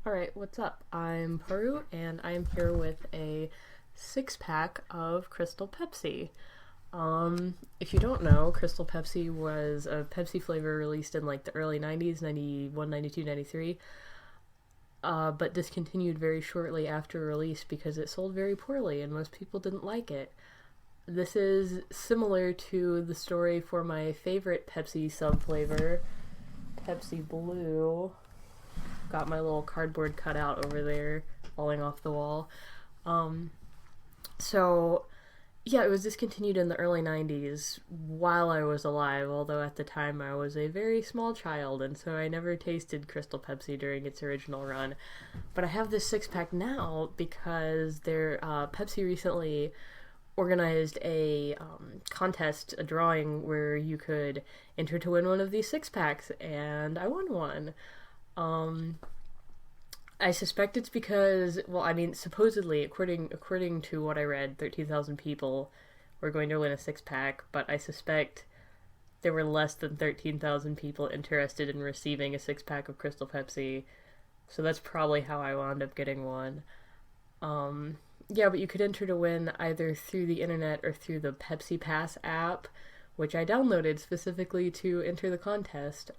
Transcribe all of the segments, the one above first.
Alright, what's up? I'm Paru, and I'm here with a six-pack of Crystal Pepsi. If you don't know, Crystal Pepsi was a Pepsi flavor released in like the early 90s, 91, 92, 93, but discontinued very shortly after release because it sold very poorly and most people didn't like it. This is similar to the story for my favorite Pepsi sub-flavor, Pepsi Blue. Got my little cardboard cutout over there falling off the wall. Um, so, yeah, it was discontinued in the early 90s while I was alive, although at the time I was a very small child, and so I never tasted Crystal Pepsi during its original run. But I have this six pack now because Pepsi recently organized a contest, a drawing where you could enter to win one of these six packs, and I won one. Um, I suspect it's because, well, I mean, supposedly, according to what I read, 13,000 people were going to win a six pack, but I suspect there were less than 13,000 people interested in receiving a six pack of Crystal Pepsi, so that's probably how I wound up getting one. Yeah, but you could enter to win either through the internet or through the Pepsi Pass app, which I downloaded specifically to enter the contest.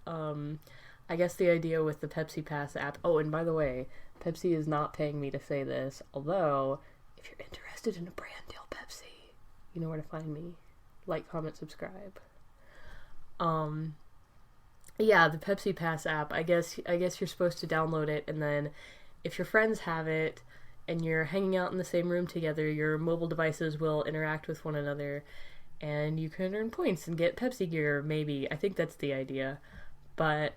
I guess the idea with the Pepsi Pass app. Oh, and by the way, Pepsi is not paying me to say this, although, if you're interested in a brand deal Pepsi, you know where to find me. Like, comment, subscribe. Um, yeah, the Pepsi Pass app, I guess you're supposed to download it, and then if your friends have it, and you're hanging out in the same room together, your mobile devices will interact with one another, and you can earn points and get Pepsi gear, maybe. I think that's the idea. But,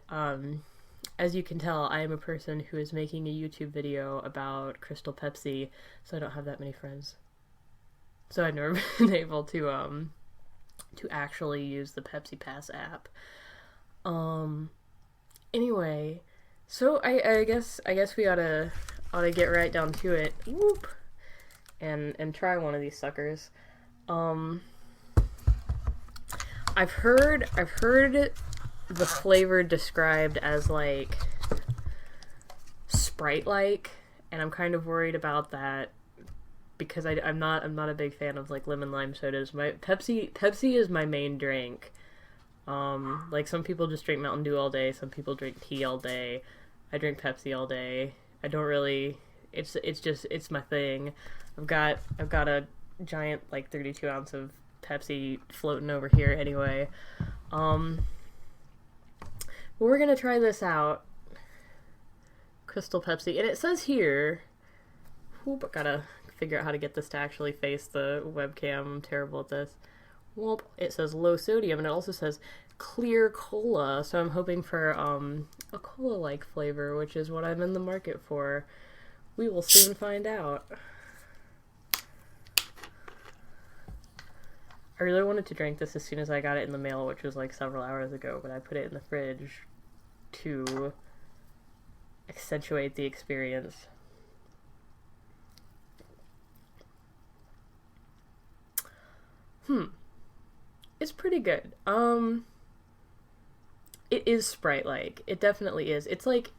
as you can tell, I am a person who is making a YouTube video about Crystal Pepsi, so I don't have that many friends. So I've never been able to actually use the Pepsi Pass app. Um, anyway, so I guess we oughta get right down to it. Whoop! And try one of these suckers. Um, I've heard the flavor described as like Sprite-like, and I'm kind of worried about that because I'm not a big fan of like lemon lime sodas. My Pepsi is my main drink. Like some people just drink Mountain Dew all day, some people drink tea all day. I drink Pepsi all day. I don't really. It's my thing. I've got a giant like 32 ounce of Pepsi floating over here anyway. We're gonna try this out. Crystal Pepsi. And it says here... Whoop, I gotta figure out how to get this to actually face the webcam. I'm terrible at this. Whoop. It says low sodium, and it also says clear cola. So I'm hoping for a cola-like flavor, which is what I'm in the market for. We will soon find out. I really wanted to drink this as soon as I got it in the mail, which was like several hours ago, but I put it in the fridge to accentuate the experience. It's pretty good. It is Sprite-like. It definitely is. It's like,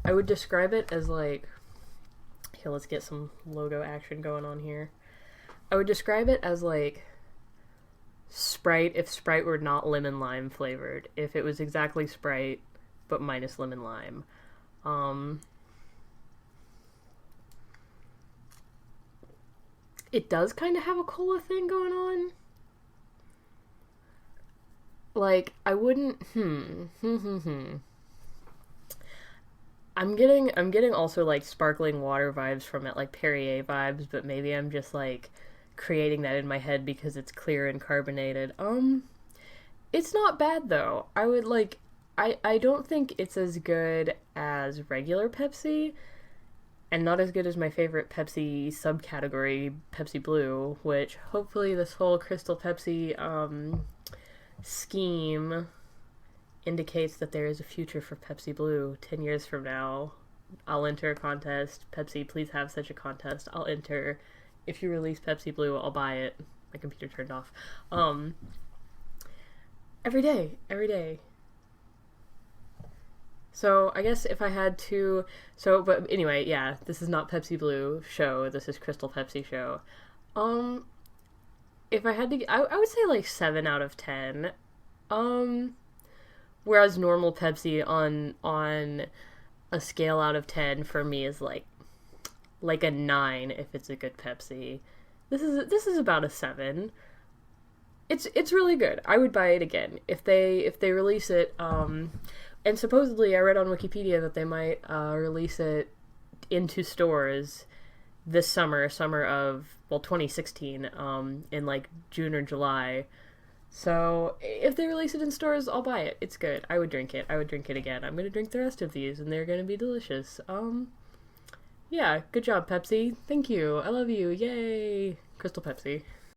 I would describe it as like, here, let's get some logo action going on here. I would describe it as like Sprite if Sprite were not lemon lime flavored. If it was exactly Sprite but minus lemon lime. It does kind of have a cola thing going on. Like, I wouldn't I'm getting also like sparkling water vibes from it, like Perrier vibes, but maybe I'm just like creating that in my head because it's clear and carbonated. It's not bad though. I don't think it's as good as regular Pepsi, and not as good as my favorite Pepsi subcategory, Pepsi Blue, which hopefully this whole Crystal Pepsi scheme indicates that there is a future for Pepsi Blue. 10 years from now, I'll enter a contest. Pepsi, please have such a contest. I'll enter. If you release Pepsi Blue, I'll buy it. My computer turned off. Every day. So I guess if I had to, but anyway, yeah, this is not Pepsi Blue show. This is Crystal Pepsi show. Um, if I had to, I would say like 7 out of 10. Um, whereas normal Pepsi on a scale out of 10 for me is like a 9 if it's a good Pepsi. This is about a 7. It's really good. I would buy it again if they release it. And supposedly I read on Wikipedia that they might release it into stores this summer of 2016, in like June or July. So if they release it in stores, I'll buy it. It's good. I would drink it. I would drink it again. I'm gonna drink the rest of these, and they're gonna be delicious. Yeah, good job, Pepsi. Thank you. I love you. Yay, Crystal Pepsi.